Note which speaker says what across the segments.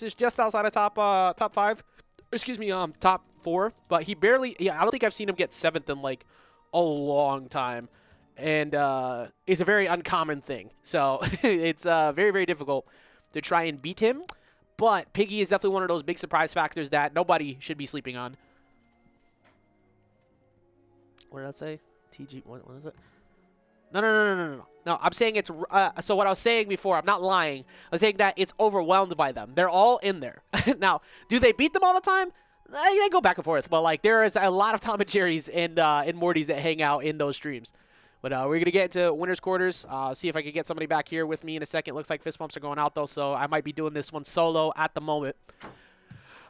Speaker 1: is just outside of top 5. Excuse me, top 4. But he barely. Yeah, I don't think I've seen him get 7th in like a long time, and it's a very uncommon thing. So it's very, very difficult to try and beat him. But Piggy is definitely one of those big surprise factors that nobody should be sleeping on. What did I say? TG, what is it? No. No, I'm saying it's, so what I was saying before, I'm not lying. I was saying that it's overwhelmed by them. They're all in there. Now, do they beat them all the time? They go back and forth, but like there is a lot of Tom and Jerry's and Mortys that hang out in those streams. But we're going to get into winner's quarters. See if I can get somebody back here with me in a second. Looks like fist bumps are going out, though, so I might be doing this one solo at the moment.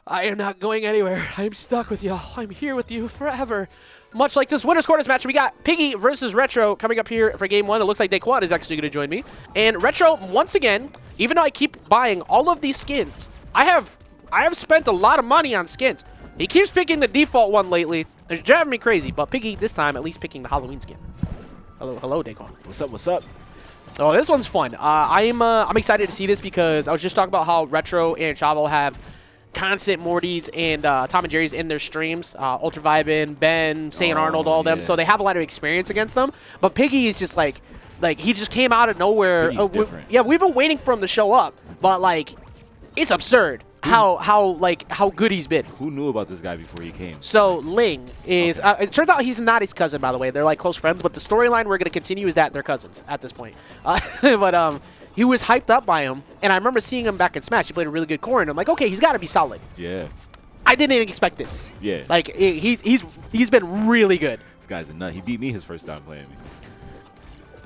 Speaker 1: I am not going anywhere. I'm stuck with y'all. I'm here with you forever. Much like this winner's quarters match, we got Piggy versus Retro coming up here for game 1. It looks like Daquan is actually going to join me. And Retro, once again, even though I keep buying all of these skins, I have spent a lot of money on skins. He keeps picking the default one lately. It's driving me crazy. But Piggy, this time, at least picking the Halloween skin. Hello, Daquan.
Speaker 2: What's up?
Speaker 1: Oh, this one's fun. I'm excited to see this because I was just talking about how Retro and Chavo have constant Mortys and Tom and Jerry's in their streams. Ultra Vibin, Ben, St. Arnold, all of them. So they have a lot of experience against them. But Piggy is just like he just came out of nowhere. Yeah, we've been waiting for him to show up, but like it's absurd how good he's been.
Speaker 2: Who knew about this guy before he came?
Speaker 1: So Ling is it turns out he's not his cousin, by the way. They're like close friends, but the storyline we're going to continue is that they're cousins at this point. But he was hyped up by him, and I remember seeing him back in Smash. He played a really good core, and I'm like, okay, he's got to be solid.
Speaker 2: Yeah.
Speaker 1: I didn't even expect this.
Speaker 2: Yeah.
Speaker 1: Like he's been really good.
Speaker 2: This guy's a nut. He beat me his first time playing me.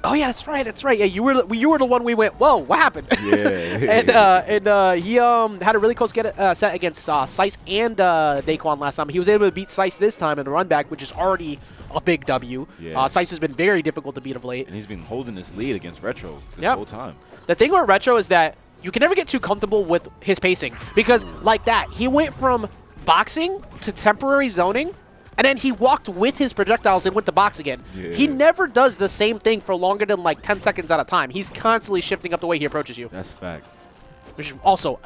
Speaker 1: Oh yeah, that's right. Yeah, you were the one we went, whoa, what happened?
Speaker 2: Yeah.
Speaker 1: and he had a really close set against Sice and Daquan last time. He was able to beat Sice this time in the run back, which is already a big W.
Speaker 2: Yeah.
Speaker 1: Sice has been very difficult to beat of late.
Speaker 2: And he's been holding this lead against Retro this whole time.
Speaker 1: The thing with Retro is that you can never get too comfortable with his pacing because like that, he went from boxing to temporary zoning, and then he walked with his projectiles and went to box again.
Speaker 2: Yeah.
Speaker 1: He never does the same thing for longer than like 10 seconds at a time. He's constantly shifting up the way he approaches you.
Speaker 2: That's facts.
Speaker 1: Which is also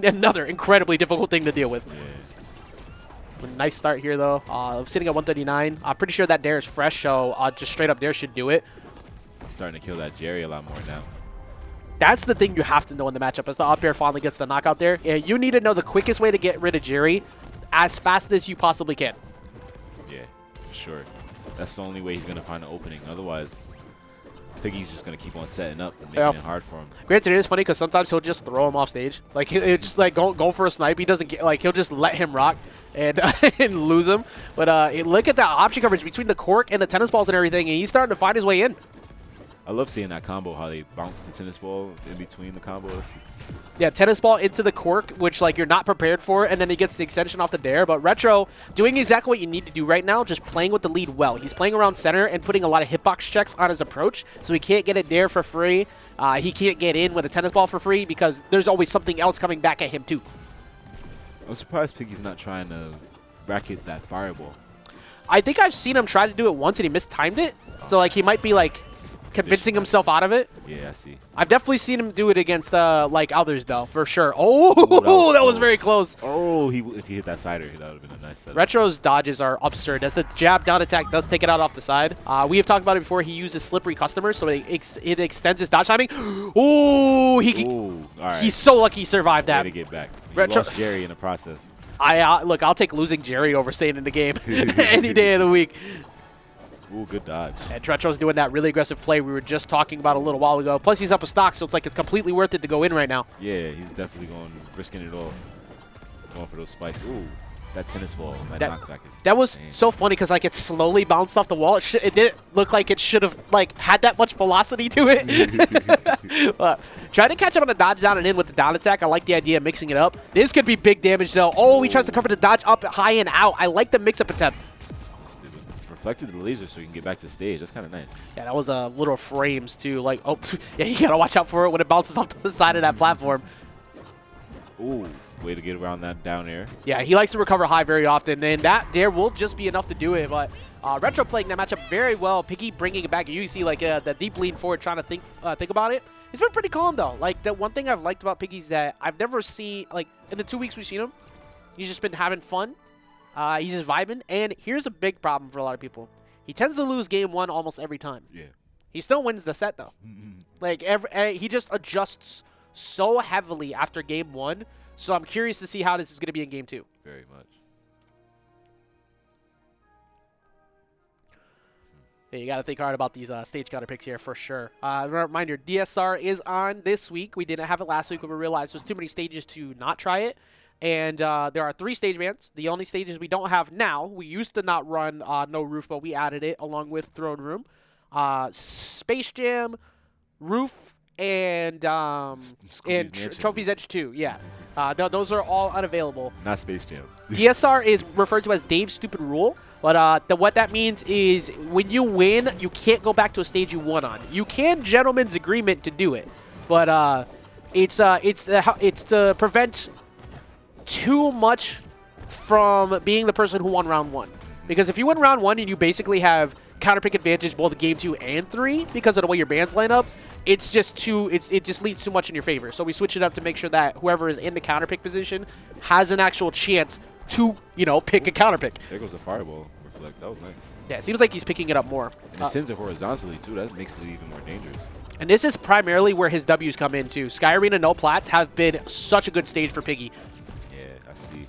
Speaker 1: another incredibly difficult thing to deal with.
Speaker 2: Yeah.
Speaker 1: Nice start here, though. Sitting at 139. I'm pretty sure that dare is fresh, so just straight up dare should do it.
Speaker 2: He's starting to kill that Jerry a lot more now.
Speaker 1: That's the thing you have to know in the matchup as the up air finally gets the knockout there. Yeah, you need to know the quickest way to get rid of Jerry as fast as you possibly can.
Speaker 2: Yeah, for sure. That's the only way he's going to find an opening. Otherwise, Piggy's just going to keep on setting up and making it hard for him.
Speaker 1: Granted, it is funny because sometimes he'll just throw him off stage. Like, he'll just like go for a snipe. He doesn't get, like, he'll just let him rock and, and lose him. But look at that option coverage between the cork and the tennis balls and everything, and he's starting to find his way in.
Speaker 2: I love seeing that combo, how they bounce the tennis ball in between the combos.
Speaker 1: Yeah, tennis ball into the cork, which like you're not prepared for, and then he gets the extension off the dare. But Retro doing exactly what you need to do right now, just playing with the lead well. He's playing around center and putting a lot of hitbox checks on his approach, so he can't get a dare for free. He can't get in with a tennis ball for free because there's always something else coming back at him too.
Speaker 2: I'm surprised Piggy's not trying to racket that fireball.
Speaker 1: I think I've seen him try to do it once and he mistimed it, so like he might be like convincing himself out of it.
Speaker 2: Yeah, I see.
Speaker 1: I've definitely seen him do it against like others though, for sure. Oh, that was very close.
Speaker 2: Oh, if he hit that sider, that would have been a nice setup.
Speaker 1: Retro's dodges are absurd as the jab down attack does take it out off the side. We have talked about it before. He uses slippery customers, so it extends his dodge timing. Ooh, he's so lucky he survived that.
Speaker 2: Way to get back. He lost Jerry in the process.
Speaker 1: Look, I'll take losing Jerry over staying in the game any day of the week.
Speaker 2: Ooh, good dodge.
Speaker 1: And Retro's doing that really aggressive play we were just talking about a little while ago. Plus, he's up a stock, so it's like it's completely worth it to go in right now.
Speaker 2: Yeah, he's definitely risking it all. Going for those spikes. Ooh, that tennis ball. That knockback is
Speaker 1: that was so funny because like it slowly bounced off the wall. It didn't look like it should have like had that much velocity to it. Trying to catch up on the dodge down and in with the down attack. I like the idea of mixing it up. This could be big damage though. Oh, he tries to cover the dodge up high and out. I like the mix-up attempt.
Speaker 2: Reflected the laser so you can get back to stage. That's kind of nice.
Speaker 1: Yeah, that was little frames too. Like, oh, yeah, you gotta watch out for it when it bounces off the side of that platform.
Speaker 2: Ooh, way to get around that down air.
Speaker 1: Yeah, he likes to recover high very often, and that dare will just be enough to do it. But Retro playing that matchup very well. Piggy bringing it back. You see like the deep lean forward, trying to think about it. He's been pretty calm, though. Like, the one thing I've liked about Piggy is that I've never seen, like, in the 2 weeks we've seen him, he's just been having fun. He's just vibing. And here's a big problem for a lot of people. He tends to lose game 1 almost every time.
Speaker 2: Yeah.
Speaker 1: He still wins the set, though. Like, he just adjusts so heavily after game 1. So I'm curious to see how this is going to be in game 2.
Speaker 2: Very much.
Speaker 1: Yeah, you got to think hard about these stage counter picks here for sure. Reminder, DSR is on this week. We didn't have it last week when we realized there's too many stages to not try it. And there are 3 stage bans. The only stages we don't have now, we used to not run No Roof, but we added it along with Throne Room. Space Jam, Roof, and Trophy's Edge 2. Yeah, those are all unavailable.
Speaker 2: Not Space Jam.
Speaker 1: DSR is referred to as Dave's Stupid Rule. But what that means is when you win, you can't go back to a stage you won on. You can gentleman's agreement to do it, but it's to prevent too much from being the person who won round 1. Because if you win round 1 and you basically have counter pick advantage both game 2 and 3 because of the way your bands line up, it's just it just leads too much in your favor. So we switch it up to make sure that whoever is in the counter pick position has an actual chance to, pick a counter pick.
Speaker 2: There goes the fireball reflect. That was nice.
Speaker 1: Yeah, it seems like he's picking it up more.
Speaker 2: And it sends it horizontally, too. That makes it even more dangerous.
Speaker 1: And this is primarily where his W's come in, too. Sky Arena no plats have been such a good stage for Piggy.
Speaker 2: Yeah, I see.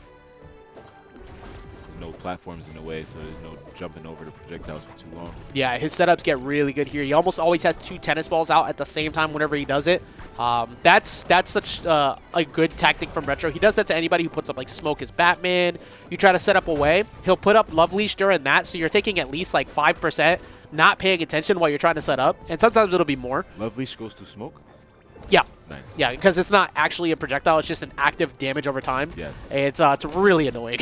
Speaker 2: There's no platforms in the way, so there's no jumping over the projectiles for too long. Yeah,
Speaker 1: his setups get really good here. He almost always has 2 tennis balls out at the same time whenever he does it. That's such a good tactic from Retro. He does that to anybody who puts up, like, Smoke as Batman. You try to set up a way, he'll put up Love Leash during that, so you're taking at least, like, 5%, not paying attention while you're trying to set up. And sometimes it'll be more.
Speaker 2: Love Leash goes to Smoke?
Speaker 1: Yeah.
Speaker 2: Nice.
Speaker 1: Yeah, because it's not actually a projectile. It's just an active damage over time.
Speaker 2: Yes.
Speaker 1: It's really annoying.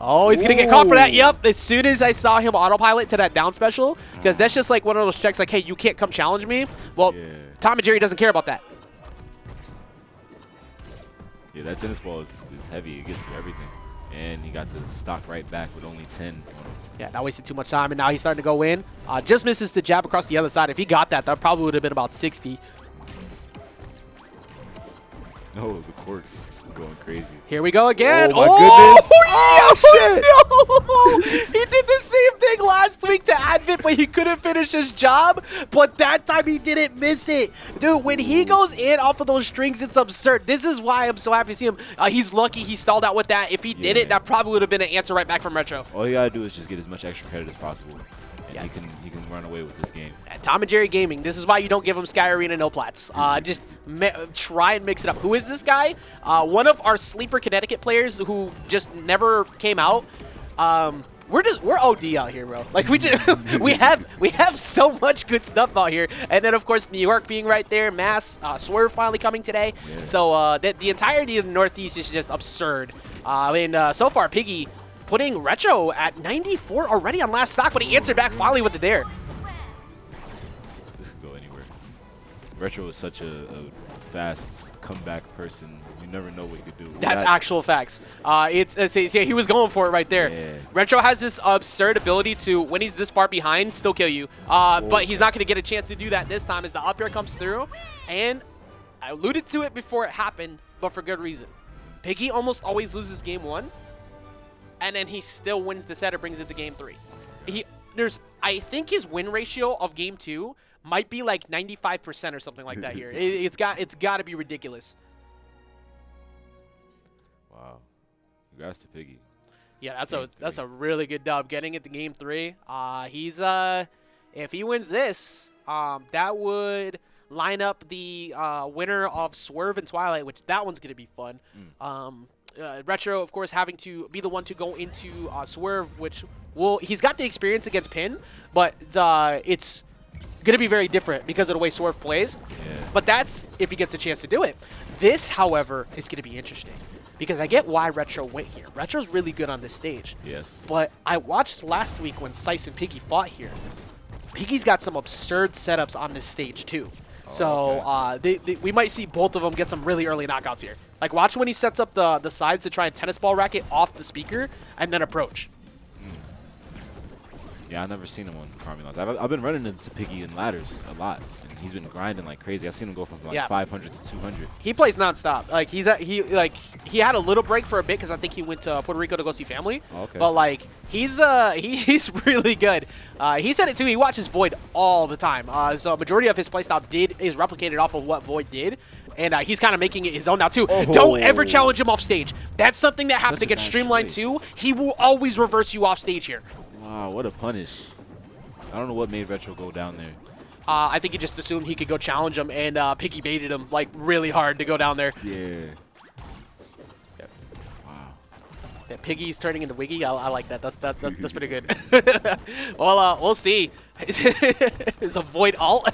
Speaker 1: Oh, he's going to get caught for that. Yep. As soon as I saw him autopilot to that down special, because that's just like one of those checks like, hey, you can't come challenge me. Well, yeah. Tom and Jerry doesn't care about that.
Speaker 2: Yeah, that tennis ball is heavy. It gets through everything. And he got the stock right back with only 10 on him.
Speaker 1: Yeah, that wasted too much time, and now he's starting to go in. Just misses the jab across the other side. If he got that, that probably would have been about 60.
Speaker 2: No, the corks going crazy.
Speaker 1: Here we go again.
Speaker 2: Oh, my goodness.
Speaker 1: Oh, shit. No. He did the same thing last week to Advent, but he couldn't finish his job. But that time he didn't miss it. Dude, when he goes in off of those strings, it's absurd. This is why I'm so happy to see him. He's lucky he stalled out with that. If he did it, that probably would have been an answer right back from Retro.
Speaker 2: All you got to do is just get as much extra credit as possible. And he can run away with this game.
Speaker 1: Tom and Jerry Gaming. This is why you don't give him Sky Arena no plats. Just try and mix it up. Who is this guy? One of our sleeper Connecticut players who just never came out. We're OD out here, bro. Like we have so much good stuff out here. And then of course New York being right there, Mass, Swerve finally coming today. Yeah. So the entirety of the Northeast is just absurd. So far Piggy putting Retro at 94 already on last stock, but he answered back finally with the dare.
Speaker 2: This could go anywhere. Retro is such a fast comeback person. You never know what he could do.
Speaker 1: That's actual facts. He was going for it right there.
Speaker 2: Yeah.
Speaker 1: Retro has this absurd ability to, when he's this far behind, still kill you. But he's not going to get a chance to do that this time as the up air comes through. And I alluded to it before it happened, but for good reason. Piggy almost always loses game 1. And then he still wins the set or brings it to game 3. I think his win ratio of game 2 might be like 95% or something like that here. It's got to be ridiculous.
Speaker 2: Wow. Congrats to Piggy.
Speaker 1: Yeah, that's a really good dub. Getting it to game 3. If he wins this, that would line up the winner of Swerve and Twilight, which that one's going to be fun. Retro, of course, having to be the one to go into Swerve, which he's got the experience against Pin, but it's going to be very different because of the way Swerve plays.
Speaker 2: Yeah.
Speaker 1: But that's if he gets a chance to do it. This, however, is going to be interesting because I get why Retro went here. Retro's really good on this stage.
Speaker 2: Yes.
Speaker 1: But I watched last week when Sice and Piggy fought here. Piggy's got some absurd setups on this stage, too. So
Speaker 2: okay.
Speaker 1: We might see both of them get some really early knockouts here. Like, watch when he sets up the sides to try and tennis ball racket off the speaker and then approach.
Speaker 2: Yeah, I've never seen him on Carmelons. I've been running into Piggy in ladders a lot, and he's been grinding like crazy. I've seen him go from like 500 to 200.
Speaker 1: He plays nonstop. Like he had a little break for a bit because I think he went to Puerto Rico to go see family.
Speaker 2: Oh, okay.
Speaker 1: But like he's really good. He said it too. He watches Void all the time. So a majority of his playstyle is replicated off of what Void did. And he's kind of making it his own now, too.
Speaker 2: Oh.
Speaker 1: Don't ever challenge him off stage. That's something that has
Speaker 2: Such
Speaker 1: to
Speaker 2: a
Speaker 1: get
Speaker 2: bad
Speaker 1: streamlined,
Speaker 2: choice.
Speaker 1: too. He will always reverse you off stage here.
Speaker 2: Wow, what a punish. I don't know what made Retro go down there.
Speaker 1: I think he just assumed he could go challenge him, and Piggy baited him, like, really hard to go down there.
Speaker 2: Yeah. Wow.
Speaker 1: Yeah, Piggy's turning into Wiggy. I like that. That's pretty good. Well, we'll see. Is a Void alt?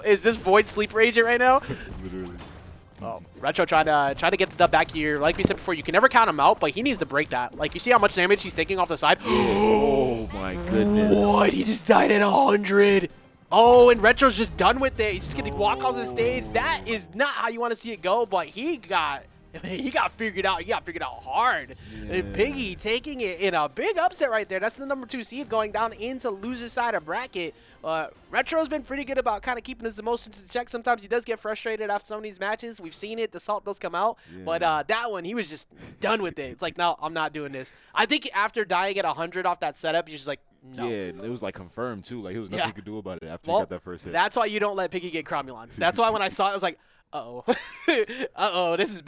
Speaker 1: Is this Void Sleep Rager right now?
Speaker 2: Literally.
Speaker 1: Oh, Retro trying to get the dub back here. Like we said before, you can never count him out, but he needs to break that. Like, you see how much damage he's taking off the side?
Speaker 2: Oh my goodness.
Speaker 1: What? He just died at 100. Oh, and Retro's just done with it. He's just going to walk off the stage. That is not how you want to see it go, but he got figured out. He got figured out hard.
Speaker 2: Yeah.
Speaker 1: And Piggy taking it in a big upset right there. That's the #2 seed going down into loser's side of bracket. Retro's been pretty good about kind of keeping his emotions in check. Sometimes he does get frustrated after some of these matches. We've seen it. The salt does come out.
Speaker 2: Yeah.
Speaker 1: But that one, he was just done with it. It's like, no, I'm not doing this. I think after dying at 100 off that setup, he's just like, no.
Speaker 2: Yeah, it was like confirmed too. Like, there was nothing he could do about it after
Speaker 1: Well,
Speaker 2: he got that first hit.
Speaker 1: That's why you don't let Piggy get Cromulons. That's why when I saw it, I was like, uh-oh. Uh-oh, this is bad.